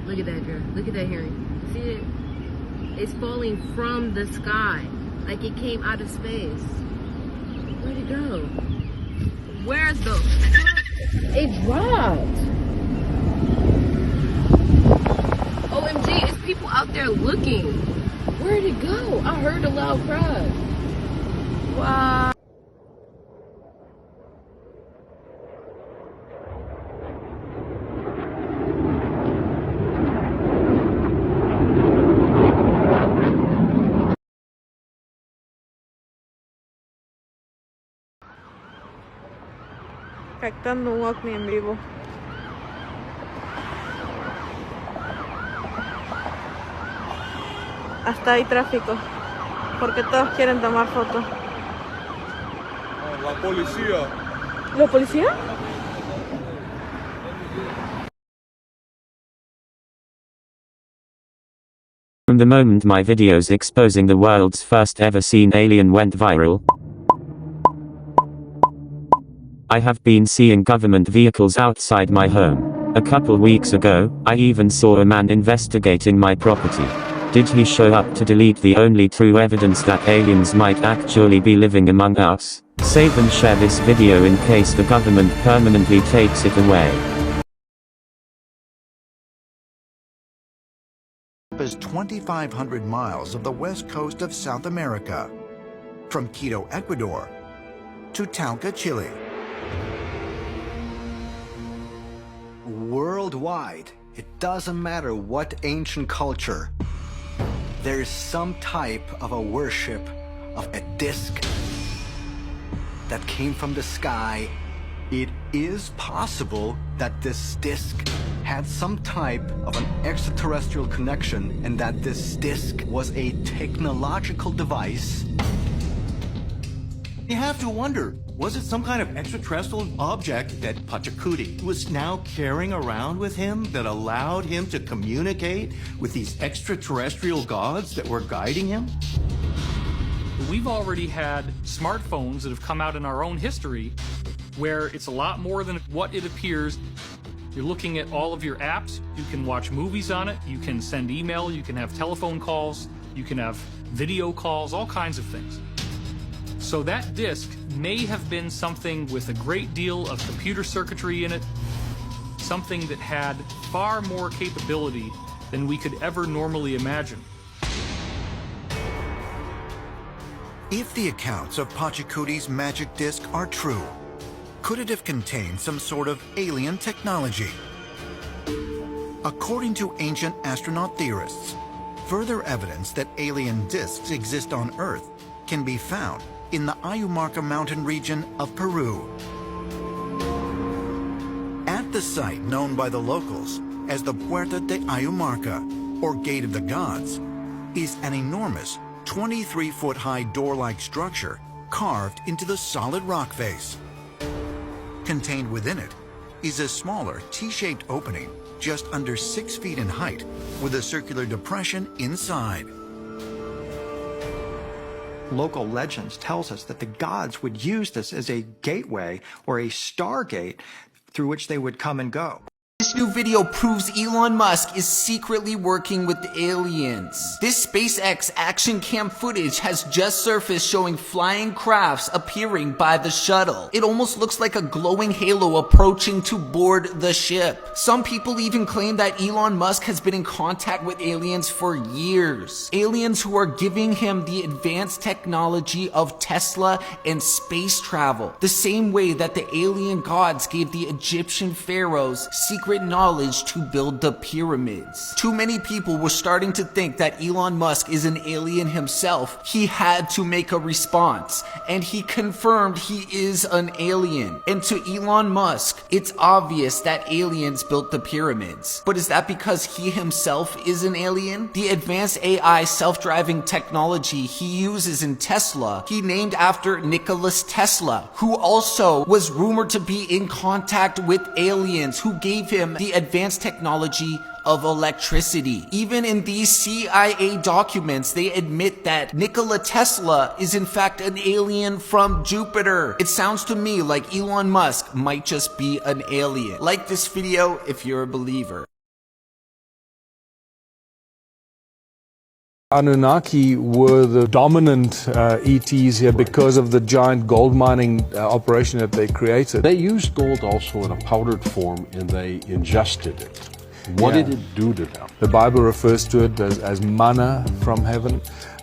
Look at that, girl. Look at that herring. See it? It's falling from the sky. Like it came out of space. Where'd it go? Where's the... It dropped. OMG, it's people out there looking. Where'd it go? I heard a loud cry. Wow. Captando un ovni en vivo. Hasta hay tráfico, porque todos quieren tomar fotos. La policía. ¿La policía? From the moment my videos exposing the world's first ever seen alien went viral, I have been seeing government vehicles outside my home. A couple weeks ago, I even saw a man investigating my property. Did he show up to delete the only true evidence that aliens might actually be living among us? Save and share this video in case the government permanently takes it away. Is 2,500 miles of the west coast of South America, from Quito, Ecuador, to Talca, Chile. Worldwide, it doesn't matter what ancient culture, there's some type of a worship of a disk that came from the sky. It is possible that this disk had some type of an extraterrestrial connection and that this disk was a technological device. You have to wonder, was it some kind of extraterrestrial object that Pachacuti was now carrying around with him that allowed him to communicate with these extraterrestrial gods that were guiding him? We've already had smartphones that have come out in our own history where it's a lot more than what it appears. You're looking at all of your apps, you can watch movies on it, you can send email, you can have telephone calls, you can have video calls, all kinds of things. So that disk may have been something with a great deal of computer circuitry in it, something that had far more capability than we could ever normally imagine. If the accounts of Pachacuti's magic disc are true, could it have contained some sort of alien technology? According to ancient astronaut theorists, further evidence that alien discs exist on Earth can be found in the Ayumarca mountain region of Peru. At the site known by the locals as the Puerta de Ayumarca, or Gate of the Gods, is an enormous 23-foot-high door-like structure carved into the solid rock face. Contained within it is a smaller T-shaped opening just under 6 feet in height with a circular depression inside. Local legends tells us that the gods would use this as a gateway or a stargate through which they would come and go. This new video proves Elon Musk is secretly working with the aliens. This SpaceX action cam footage has just surfaced showing flying crafts appearing by the shuttle. It almost looks like a glowing halo approaching to board the ship. Some people even claim that Elon Musk has been in contact with aliens for years. Aliens who are giving him the advanced technology of Tesla and space travel, the same way that the alien gods gave the Egyptian pharaohs secret knowledge to build the pyramids. Too many people were starting to think that Elon Musk is an alien himself. He had to make a response, and he confirmed he is an alien. And to Elon Musk, it's obvious that aliens built the pyramids. But is that because he himself is an alien? The advanced AI self-driving technology he uses in Tesla, he named after Nikola Tesla, who also was rumored to be in contact with aliens who gave him the advanced technology of electricity. Even in these CIA documents, they admit that Nikola Tesla is in fact an alien from Jupiter. It sounds to me like Elon Musk might just be an alien. Like this video if you're a believer. Anunnaki were the dominant ETs here because of the giant gold mining operation that they created. They used gold also in a powdered form and they ingested it. What did it do to them? The Bible refers to it as manna from heaven.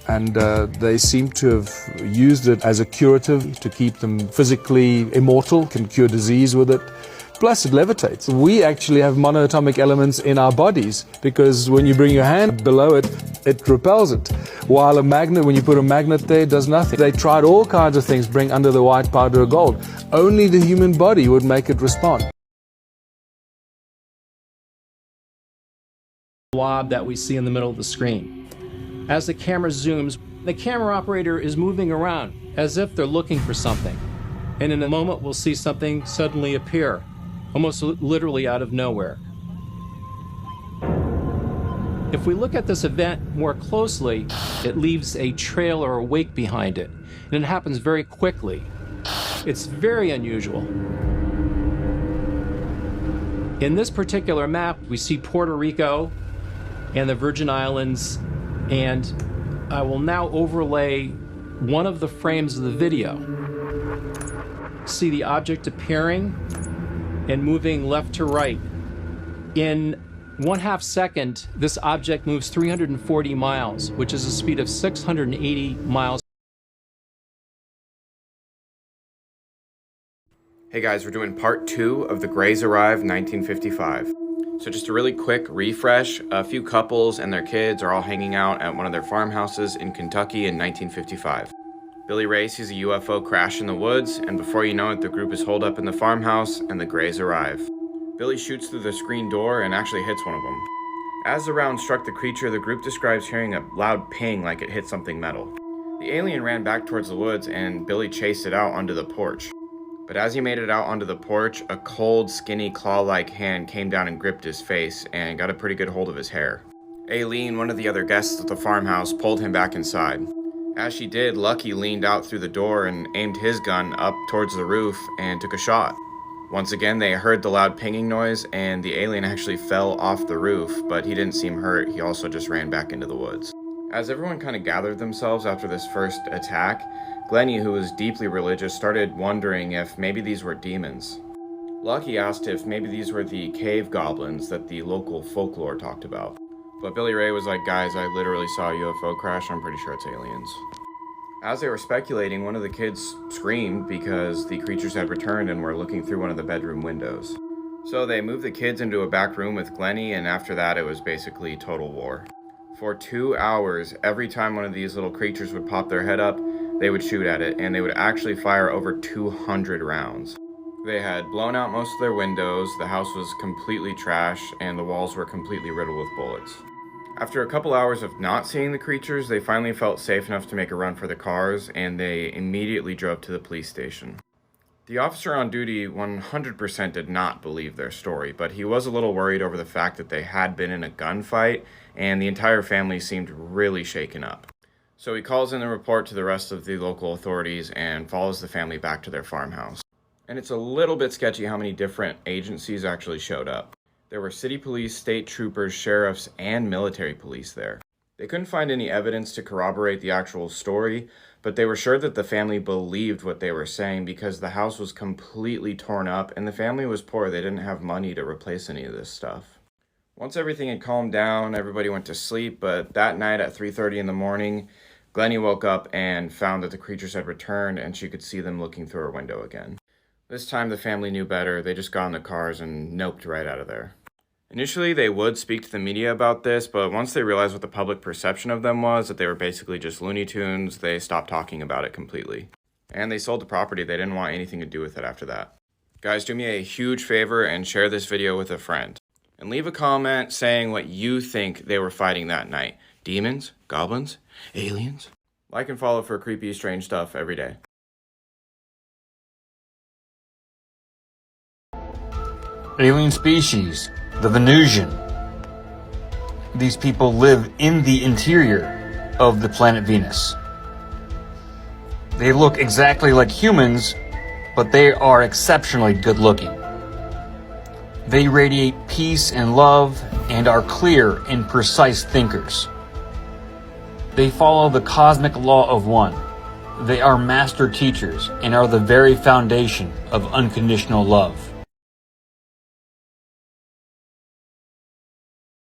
And they seem to have used it as a curative to keep them physically immortal, can cure disease with it. Plus it levitates. We actually have monoatomic elements in our bodies because when you bring your hand below it, it repels it. While a magnet, when you put a magnet there, it does nothing. They tried all kinds of things, bring under the white powder of gold. Only the human body would make it respond. Blob that we see in the middle of the screen. As the camera zooms, the camera operator is moving around as if they're looking for something. And in a moment, we'll see something suddenly appear, almost literally out of nowhere. If we look at this event more closely, it leaves a trail or a wake behind it. And it happens very quickly. It's very unusual. In this particular map, we see Puerto Rico and the Virgin Islands. And I will now overlay one of the frames of the video. See the object appearing and moving left to right. In 1/2 second, this object moves 340 miles, which is a speed of 680 miles. Hey guys, we're doing part 2 of The Greys Arrive 1955. So just a really quick refresh, a few couples and their kids are all hanging out at one of their farmhouses in Kentucky in 1955. Billy Ray sees a UFO crash in the woods, and before you know it, the group is holed up in the farmhouse and the Greys arrive. Billy shoots through the screen door and actually hits one of them. As the round struck the creature, the group describes hearing a loud ping like it hit something metal. The alien ran back towards the woods and Billy chased it out onto the porch. But as he made it out onto the porch, a cold, skinny, claw-like hand came down and gripped his face and got a pretty good hold of his hair. Aileen, one of the other guests at the farmhouse, pulled him back inside. As she did, Lucky leaned out through the door and aimed his gun up towards the roof and took a shot. Once again, they heard the loud pinging noise and the alien actually fell off the roof, but he didn't seem hurt. He also just ran back into the woods. As everyone kind of gathered themselves after this first attack, Glennie, who was deeply religious, started wondering if maybe these were demons. Lucky asked if maybe these were the cave goblins that the local folklore talked about. But Billy Ray was like, guys, I literally saw a UFO crash, I'm pretty sure it's aliens. As they were speculating, one of the kids screamed because the creatures had returned and were looking through one of the bedroom windows. So they moved the kids into a back room with Glennie, and after that it was basically total war. For 2 hours, every time one of these little creatures would pop their head up, they would shoot at it, and they would actually fire over 200 rounds. They had blown out most of their windows, the house was completely trashed, and the walls were completely riddled with bullets. After a couple hours of not seeing the creatures, they finally felt safe enough to make a run for the cars, and they immediately drove to the police station. The officer on duty 100% did not believe their story, but he was a little worried over the fact that they had been in a gunfight, and the entire family seemed really shaken up. So he calls in the report to the rest of the local authorities and follows the family back to their farmhouse. And it's a little bit sketchy how many different agencies actually showed up. There were city police, state troopers, sheriffs, and military police there. They couldn't find any evidence to corroborate the actual story, but they were sure that the family believed what they were saying because the house was completely torn up and the family was poor. They didn't have money to replace any of this stuff. Once everything had calmed down, everybody went to sleep, but that night at 3:30 in the morning, Glennie woke up and found that the creatures had returned and she could see them looking through her window again. This time the family knew better. They just got in the cars and noped right out of there. Initially, they would speak to the media about this, but once they realized what the public perception of them was, that they were basically just Looney Tunes, they stopped talking about it completely. And they sold the property. They didn't want anything to do with it after that. Guys, do me a huge favor and share this video with a friend. And leave a comment saying what you think they were fighting that night. Demons? Goblins? Aliens? Like and follow for creepy, strange stuff every day. Alien species, the Venusian. These people live in the interior of the planet Venus. They look exactly like humans, but they are exceptionally good looking. They radiate peace and love and are clear and precise thinkers. They follow the cosmic law of one. They are master teachers and are the very foundation of unconditional love.